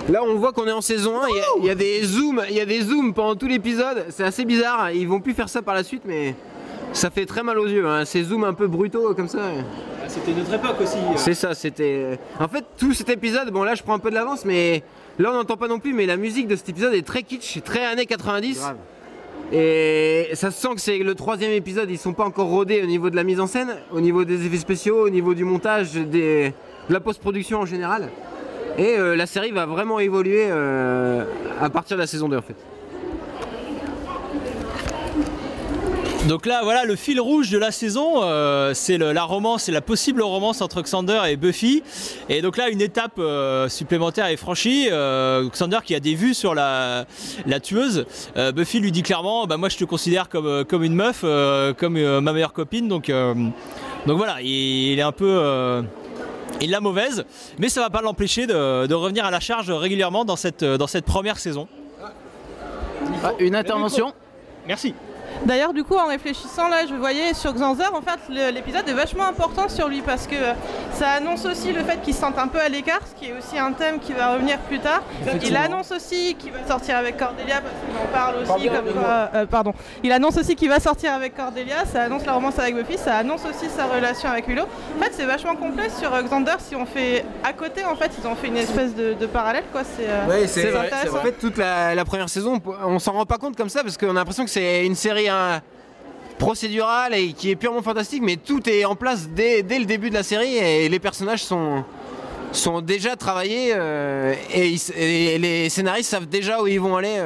Là, on voit qu'on est en saison 1, il y a des zooms pendant tout l'épisode, c'est assez bizarre, ils vont plus faire ça par la suite, mais ça fait très mal aux yeux, ces zooms un peu brutaux comme ça. C'était notre époque aussi. C'est ça, c'était... En fait, tout cet épisode, bon là je prends un peu de l'avance, mais là on n'entend pas non plus, mais la musique de cet épisode est très kitsch, très années 90. Grave. Et ça se sent que c'est le 3e épisode, ils sont pas encore rodés au niveau de la mise en scène, au niveau des effets spéciaux, au niveau du montage, de la post-production en général. Et la série va vraiment évoluer à partir de la saison 2 en fait. Donc là voilà le fil rouge de la saison, c'est la romance, c'est la possible romance entre Xander et Buffy. Et donc là une étape supplémentaire est franchie. Xander qui a des vues sur la tueuse. Buffy lui dit clairement moi je te considère comme une meuf, comme ma meilleure copine. Donc voilà, il est un peu... il l'a mauvaise, mais ça va pas l'empêcher de revenir à la charge régulièrement dans cette première saison. Une intervention. Merci. D'ailleurs, du coup, en réfléchissant, là, je voyais sur Xander, en fait, l'épisode est vachement important sur lui parce que ça annonce aussi le fait qu'il se sente un peu à l'écart, ce qui est aussi un thème qui va revenir plus tard. Il annonce aussi qu'il va sortir avec Cordelia parce qu'il en parle aussi comme quoi... Il annonce aussi qu'il va sortir avec Cordelia, ça annonce la romance avec Buffy, ça annonce aussi sa relation avec Willow. En fait, c'est vachement complet sur Xander. Si on fait à côté, en fait, ils ont fait une espèce de parallèle, quoi. C'est vrai. intéressant. En fait, toute la première saison, on s'en rend pas compte comme ça parce qu'on a l'impression que c'est une série procédurale et qui est purement fantastique, mais tout est en place dès le début de la série et les personnages sont déjà travaillés et les scénaristes savent déjà où ils vont aller.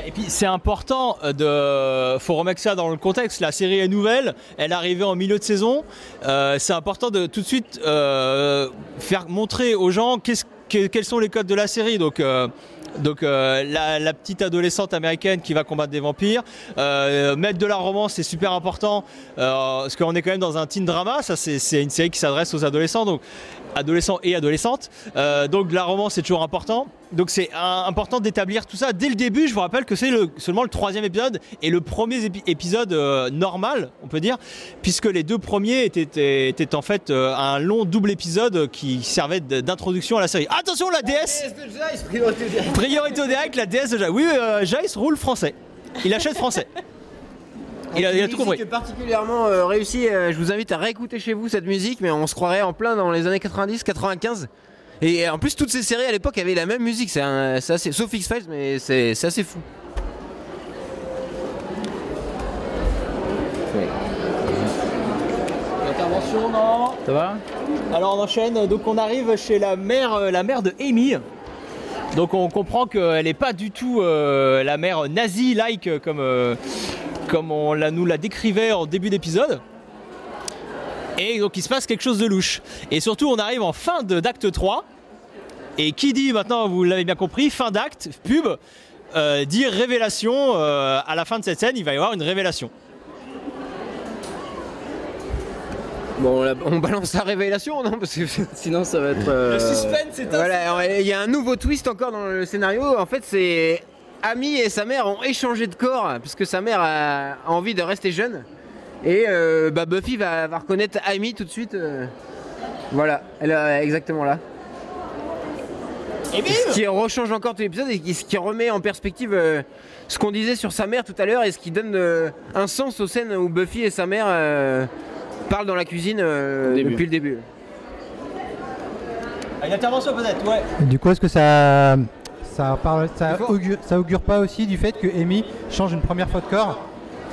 Et puis c'est important faut remettre ça dans le contexte, la série est nouvelle, elle est arrivée en milieu de saison, c'est important de tout de suite faire montrer aux gens quels sont les codes de la série. Donc la petite adolescente américaine qui va combattre des vampires, mettre de la romance c'est super important parce qu'on est quand même dans un teen drama, ça c'est une série qui s'adresse aux adolescents, donc adolescents et adolescentes, donc la romance c'est toujours important, donc c'est important d'établir tout ça dès le début. Je vous rappelle que c'est seulement le 3e épisode et le premier épisode normal on peut dire, puisque les 2 premiers étaient en fait un long double épisode qui servait d'introduction à la série. Attention la déesse de Jace, priorité au direct, la déesse de Jace. Oui, Jace roule français, il achète français. Il a tout compris. Particulièrement réussi, je vous invite à réécouter chez vous cette musique, mais on se croirait en plein dans les années 90-95. Et en plus toutes ces séries à l'époque avaient la même musique, c'est assez, sauf X-Files, mais c'est assez fou. Intervention, non? Ça va? Alors on enchaîne, donc on arrive chez la mère de Amy. Donc on comprend qu'elle n'est pas du tout la mère nazie-like comme on nous la décrivait en début d'épisode. Et donc il se passe quelque chose de louche. Et surtout on arrive en fin d'acte 3. Et qui dit maintenant, vous l'avez bien compris, fin d'acte, pub, dit révélation. À la fin de cette scène, il va y avoir une révélation. Bon, on balance la révélation, non? Parce que Sinon, ça va être. Le suspense, c'est voilà, il y a un nouveau twist encore dans le scénario. En fait, c'est Amy et sa mère ont échangé de corps puisque sa mère a envie de rester jeune. Et Buffy va reconnaître Amy tout de suite. Voilà, elle est exactement là. Et bim. Ce qui rechange encore tout l'épisode et ce qui remet en perspective ce qu'on disait sur sa mère tout à l'heure et ce qui donne un sens aux scènes où Buffy et sa mère parlent dans la cuisine depuis le début. Une intervention peut-être, ouais. Et du coup, est-ce que ça augure pas aussi du fait que Amy change une première fois de corps?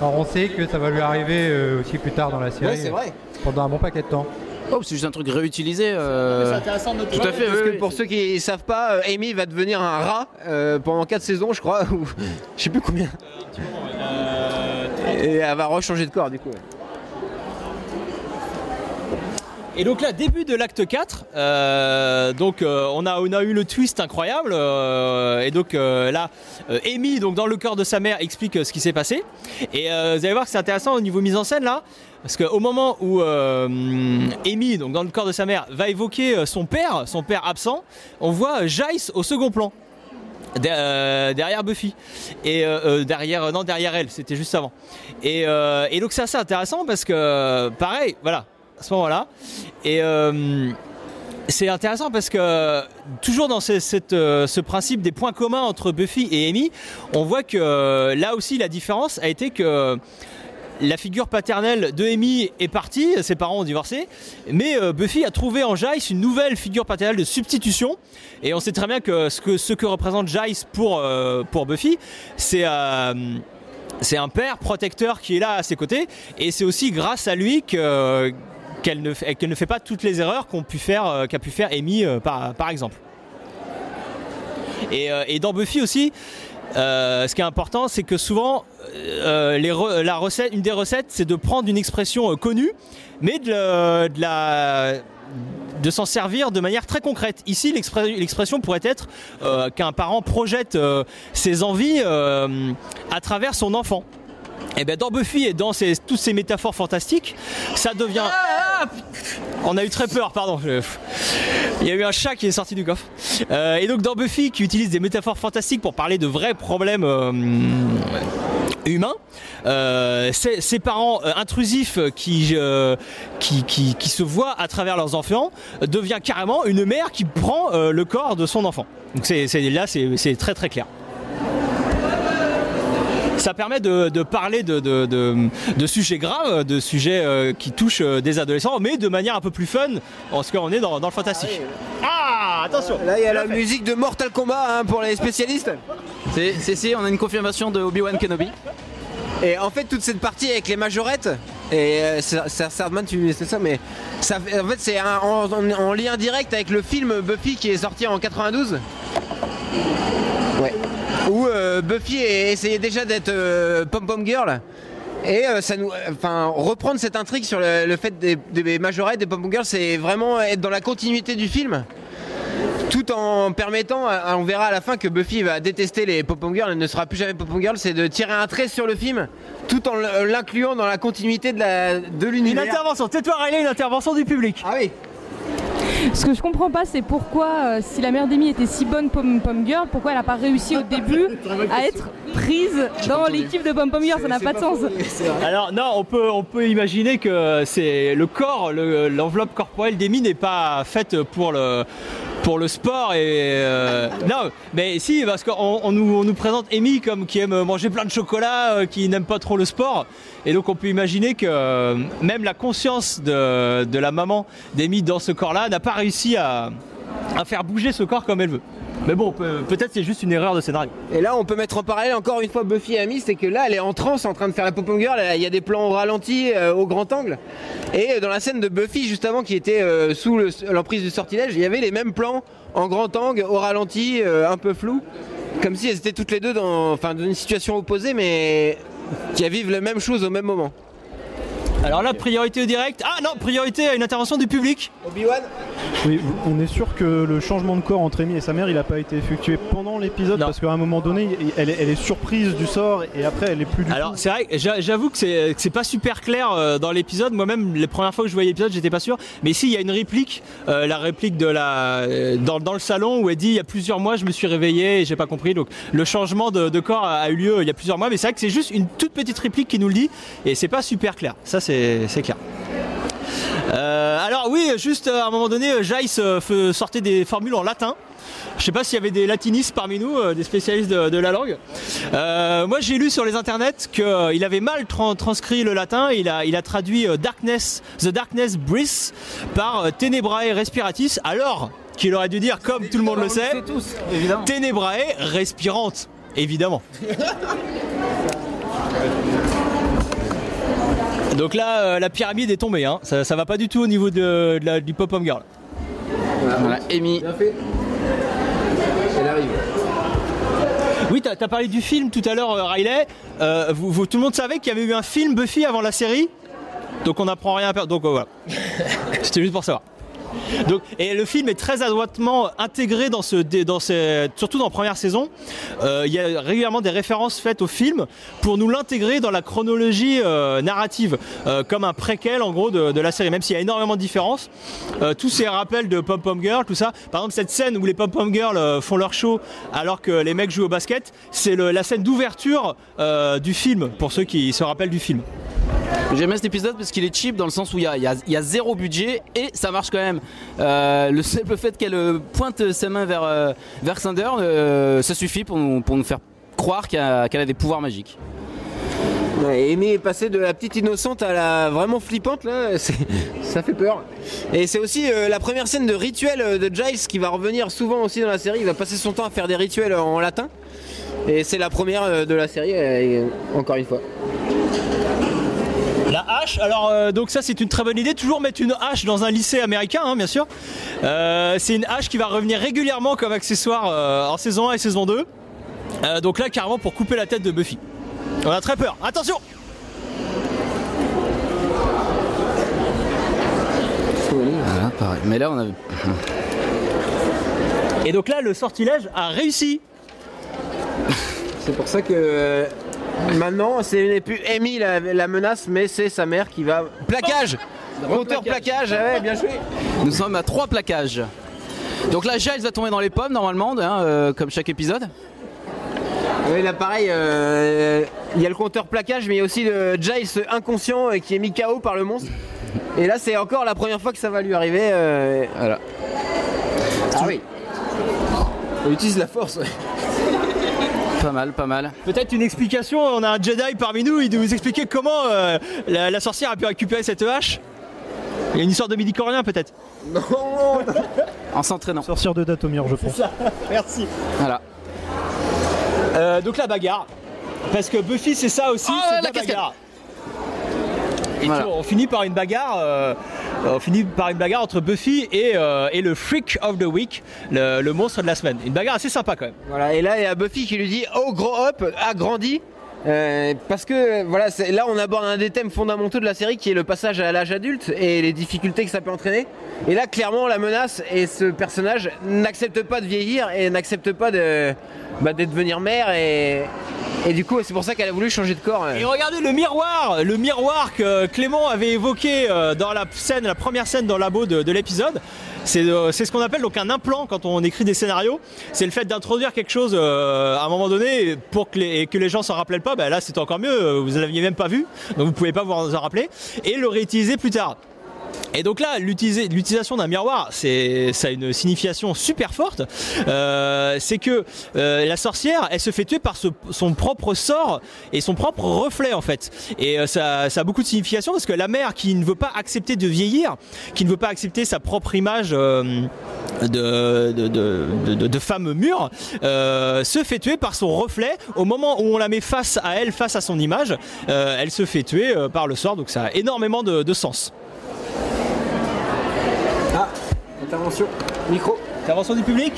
Alors on sait que ça va lui arriver aussi plus tard dans la série. Ouais, c'est vrai. Pendant un bon paquet de temps. Oh, c'est juste un truc réutilisé. C'est intéressant de noter. Tout à fait, Parce oui, que pour ceux qui savent pas, Amy va devenir un rat pendant 4 saisons, je crois, ou je sais plus combien. Et elle va rechanger de corps du coup. Et donc là, début de l'acte 4, on a eu le twist incroyable, et donc là, Amy, donc dans le corps de sa mère, explique ce qui s'est passé. Et vous allez voir que c'est intéressant au niveau mise en scène là, parce qu'au moment où Amy, donc dans le corps de sa mère, va évoquer son père absent, on voit Giles au second plan. Derrière Buffy et derrière elle, c'était juste avant. Et donc c'est assez intéressant parce que pareil, voilà. À ce moment-là, et c'est intéressant parce que toujours dans ce principe des points communs entre Buffy et Amy, on voit que là aussi la différence a été que la figure paternelle de Amy est partie, ses parents ont divorcé, mais Buffy a trouvé en Giles une nouvelle figure paternelle de substitution, et on sait très bien que ce que représente Giles pour Buffy, c'est un père protecteur qui est là à ses côtés, et c'est aussi grâce à lui qu'elle ne fait pas toutes les erreurs qu'a pu faire Amy par exemple. Et dans Buffy aussi, ce qui est important, c'est que souvent une des recettes, c'est de prendre une expression connue, mais de s'en servir de manière très concrète. Ici, l'expression pourrait être qu'un parent projette ses envies à travers son enfant. Et bien dans Buffy et dans toutes ces métaphores fantastiques, ça devient... On a eu très peur, pardon. Il y a eu un chat qui est sorti du coffre. Et donc dans Buffy, qui utilise des métaphores fantastiques pour parler de vrais problèmes humains, ces parents intrusifs qui se voient à travers leurs enfants devient carrément une mère qui prend le corps de son enfant. Donc c'est très très clair. Ça permet de parler de sujets graves, de sujets qui touchent des adolescents, mais de manière un peu plus fun, parce qu'on est dans le fantastique. Ah, attention. Là, il y a la musique de Mortal Kombat pour les spécialistes. Si, on a une confirmation de Obi-Wan Kenobi. Et en fait, toute cette partie avec les majorettes, et Sardman, tu sais ça, mais ça, en fait, c'est en lien direct avec le film Buffy qui est sorti en 92. Ouais. Où Buffy essayait déjà d'être pom-pom girl. Et reprendre cette intrigue sur le fait des majorettes, des pom-pom girls, c'est vraiment être dans la continuité du film. Tout en permettant, on verra à la fin que Buffy va détester les pom-pom girls, elle ne sera plus jamais pom-pom girl, c'est de tirer un trait sur le film, tout en l'incluant dans la continuité de l'univers. Une intervention, tais-toi Riley, une intervention du public. Ah oui. Ce que je comprends pas, c'est pourquoi, si la mère d'Amy était si bonne pom-pom girl, pourquoi elle a pas réussi au début à être prise dans l'équipe de pom-pom girl, ça n'a pas de sens. Alors non, on peut imaginer que c'est le corps, l'enveloppe corporelle d'Amy n'est pas faite pour le sport et non, mais si, parce qu'on nous présente Amy comme qui aime manger plein de chocolat, qui n'aime pas trop le sport, et donc on peut imaginer que même la conscience de la maman d'Amy dans ce corps-là n'a pas réussi à faire bouger ce corps comme elle veut. Mais bon, peut-être c'est juste une erreur de scénario. Et là, on peut mettre en parallèle encore une fois Buffy et Amy, c'est que là, elle est en transe en train de faire la pom-pom girl. Il y a des plans au ralenti, au grand angle. Et dans la scène de Buffy, justement, qui était sous l'emprise du sortilège, il y avait les mêmes plans en grand angle, au ralenti, un peu flou. Comme si elles étaient toutes les deux dans une situation opposée, mais qui vivent la même chose au même moment. Alors là, priorité au direct. Ah non, priorité à une intervention du public. Obi-Wan. Oui, on est sûr que le changement de corps entre Amy et sa mère, il n'a pas été effectué pendant l'épisode, Non. parce qu'à un moment donné, elle est surprise du sort et après elle est plus du Alors tout. c'est vrai, j'avoue que c'est pas super clair dans l'épisode. Moi-même, les premières fois que je voyais l'épisode, j'étais pas sûr. Mais ici, il y a une réplique, la réplique de dans le salon où elle dit il y a plusieurs mois, je me suis réveillé et j'ai pas compris. Donc le changement de corps a eu lieu il y a plusieurs mois, mais c'est vrai que c'est juste une toute petite réplique qui nous le dit et c'est pas super clair. Ça c'est clair. Alors oui, juste à un moment donné, Jace sortait des formules en latin. Je sais pas s'il y avait des latinistes parmi nous, des spécialistes de la langue. Moi j'ai lu sur les internets qu'il avait mal transcrit le latin. Il a traduit The Darkness Breath par Tenebrae Respiratis, alors qu'il aurait dû dire, comme tout le monde le sait, tous, évidemment. Tenebrae Respirante, évidemment. Donc là, la pyramide est tombée, hein. Ça va pas du tout au niveau du Pop-Pom Girl. Voilà, Amy. Bien fait. Elle arrive. Oui, t'as parlé du film tout à l'heure, Riley. Tout le monde savait qu'il y avait eu un film Buffy avant la série. Donc on n'apprend rien à perdre. Donc voilà. C'était juste pour savoir. Donc, et le film est très adroitement intégré surtout dans la première saison. Il y a régulièrement des références faites au film pour nous l'intégrer dans la chronologie narrative, comme un préquel en gros de la série, même s'il y a énormément de différences. Tous ces rappels de Pom-Pom Girl, tout ça. Par exemple, cette scène où les Pom-Pom Girls font leur show alors que les mecs jouent au basket, c'est la scène d'ouverture du film, pour ceux qui se rappellent du film. J'aime cet épisode parce qu'il est cheap dans le sens où il y a zéro budget et ça marche quand même. Le simple fait qu'elle pointe ses mains vers Cinder, ça suffit pour nous faire croire qu'elle a des pouvoirs magiques. Ouais, Amy est passée de la petite innocente à la vraiment flippante là, ça fait peur. Et c'est aussi la première scène de rituel de Giles qui va revenir souvent aussi dans la série. Il va passer son temps à faire des rituels en latin. Et c'est la première de la série, encore une fois. La hache, alors donc ça c'est une très bonne idée, toujours mettre une hache dans un lycée américain, hein, bien sûr. C'est une hache qui va revenir régulièrement comme accessoire en saison 1 et saison 2. Donc là carrément pour couper la tête de Buffy. On a très peur, attention! Voilà, pareil. Mais là on a... Et donc là le sortilège a réussi. C'est pour ça que maintenant ce n'est plus Amy la menace, mais c'est sa mère qui va... Plaquage! Compteur plaquage, ah ouais, bien joué! Nous sommes à 3 plaquages. Donc là Giles va tomber dans les pommes normalement, hein, comme chaque épisode. Oui, là pareil, il y a le compteur plaquage, mais il y a aussi le Giles inconscient qui est mis KO par le monstre. Et là c'est encore la première fois que ça va lui arriver. Voilà. Ah oui. On utilise la force, ouais. Pas mal, pas mal. Peut-être une explication, on a un Jedi parmi nous, il doit nous expliquer comment la sorcière a pu récupérer cette hache. Il y a une histoire de midi-chlorien peut-être. Non. En s'entraînant. Sorcière de Datomir, je pense. Ça, merci. Voilà. Donc la bagarre. Parce que Buffy c'est ça aussi, Oh, c'est de la la cascade. bagarre. Et Voilà. on finit par une bagarre. Entre Buffy et le Freak of the Week, le monstre de la semaine. Une bagarre assez sympa quand même. Voilà, et là il y a Buffy qui lui dit oh grow up, agrandis. Parce que voilà, là on aborde un des thèmes fondamentaux de la série qui est le passage à l'âge adulte et les difficultés que ça peut entraîner. Et là clairement la menace et ce personnage n'accepte pas de vieillir et n'accepte pas de devenir mère et du coup c'est pour ça qu'elle a voulu changer de corps. Et regardez le miroir que Clément avait évoqué dans la première scène dans le labo de l'épisode. C'est ce qu'on appelle donc un implant quand on écrit des scénarios. C'est le fait d'introduire quelque chose à un moment donné pour que les gens s'en rappellent pas. Là c'est encore mieux, vous ne l'aviez même pas vu, donc vous pouvez pas vous en rappeler et le réutiliser plus tard. Et donc là, l'utilisation d'un miroir, ça a une signification super forte. C'est que la sorcière, elle se fait tuer par son propre sort et son propre reflet en fait. Et ça a beaucoup de signification parce que la mère qui ne veut pas accepter de vieillir, qui ne veut pas accepter sa propre image de femme mûre, se fait tuer par son reflet. Au moment où on la met face à elle, face à son image, elle se fait tuer par le sort. Donc ça a énormément de sens. Ah, intervention, micro. Intervention du public.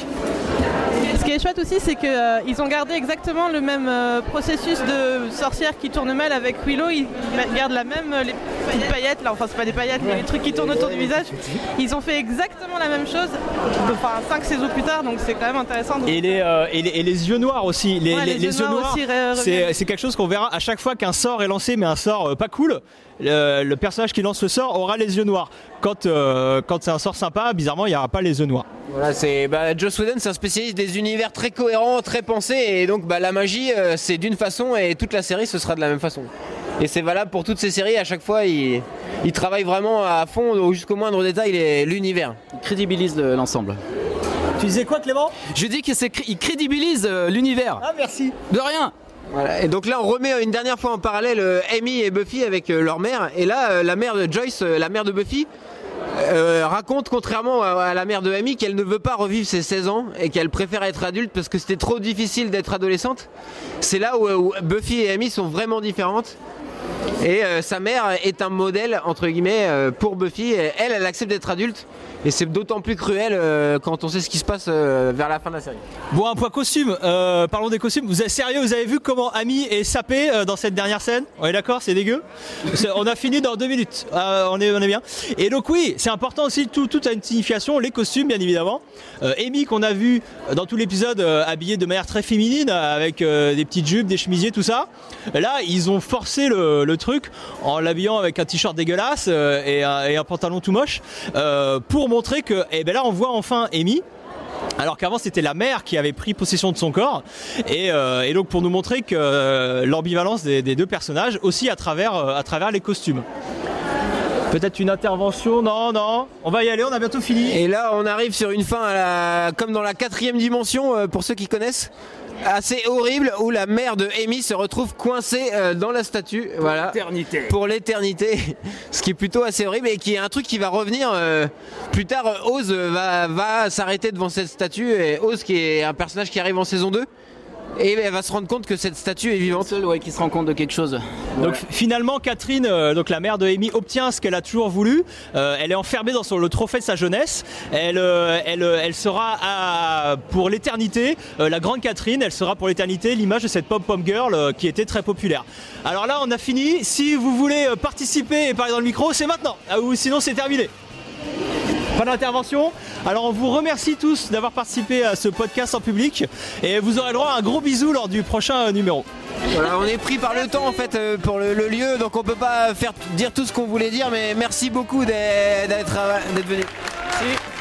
Ce qui qui est chouette aussi, c'est qu'ils ont gardé exactement le même processus de sorcière qui tourne mal avec Willow. Ils gardent la même, les petites paillettes, là, enfin c'est pas des paillettes, mais les trucs qui tournent autour du visage. Ils ont fait exactement la même chose, enfin 5 saisons plus tard, donc c'est quand même intéressant. Et les yeux noirs aussi. Les yeux noirs, aussi c'est quelque chose qu'on verra à chaque fois qu'un sort est lancé, mais un sort pas cool. Le personnage qui lance le sort aura les yeux noirs. Quand c'est un sort sympa, bizarrement, il n'y aura pas les yeux noirs. Voilà, Joss Whedon, c'est un spécialiste des univers très cohérents, très pensés, et donc la magie, c'est d'une façon, et toute la série, ce sera de la même façon. Et c'est valable pour toutes ces séries, à chaque fois, il travaille vraiment à fond, jusqu'au moindre détail, l'univers. Il crédibilise l'ensemble. Tu disais quoi, Clément? Je dis qu'il crédibilise l'univers. Ah, merci. De rien. Voilà. Et donc là on remet une dernière fois en parallèle Amy et Buffy avec leur mère, et là la mère de Joyce, la mère de Buffy, raconte, contrairement à la mère de Amy, qu'elle ne veut pas revivre ses 16 ans et qu'elle préfère être adulte parce que c'était trop difficile d'être adolescente. C'est là où Buffy et Amy sont vraiment différentes. Et sa mère est un modèle entre guillemets pour Buffy. Elle accepte d'être adulte, et c'est d'autant plus cruel quand on sait ce qui se passe vers la fin de la série. Bon, un point costume, parlons des costumes. Vous êtes sérieux, vous avez vu comment Amy est sapée dans cette dernière scène? On est d'accord, c'est dégueu. On a fini dans 2 minutes, on est bien. Et donc oui, c'est important aussi, tout a une signification, les costumes bien évidemment. Amy qu'on a vu dans tout l'épisode habillée de manière très féminine, avec des petites jupes, des chemisiers, tout ça. Là, ils ont forcé le truc en l'habillant avec un t-shirt dégueulasse et un pantalon tout moche pour montrer que, là on voit enfin Amy, alors qu'avant c'était la mère qui avait pris possession de son corps, et donc pour nous montrer que l'ambivalence des deux personnages aussi à travers les costumes. Peut-être une intervention? Non, on va y aller, on a bientôt fini. Et là on arrive sur une fin comme dans la 4e dimension, pour ceux qui connaissent, assez horrible, où la mère de Amy se retrouve coincée dans la statue, voilà, pour l'éternité, ce qui est plutôt assez horrible, et qui est un truc qui va revenir plus tard. Oz va s'arrêter devant cette statue, et Oz qui est un personnage qui arrive en saison 2, et elle va se rendre compte que cette statue est vivante. Seul, qui se rend compte de quelque chose. Donc finalement Catherine, donc la mère de Amy, obtient ce qu'elle a toujours voulu. Elle est enfermée dans le trophée de sa jeunesse. Elle sera pour l'éternité, la grande Catherine, elle sera pour l'éternité l'image de cette pom-pom girl qui était très populaire. Alors là on a fini. Si vous voulez participer et parler dans le micro, c'est maintenant, ou sinon c'est terminé. Pas d'intervention. Alors on vous remercie tous d'avoir participé à ce podcast en public, et vous aurez le droit à un gros bisou lors du prochain numéro. Voilà, on est pris par le temps en fait pour le lieu, donc on peut pas dire tout ce qu'on voulait dire, mais merci beaucoup d'être venu. Merci.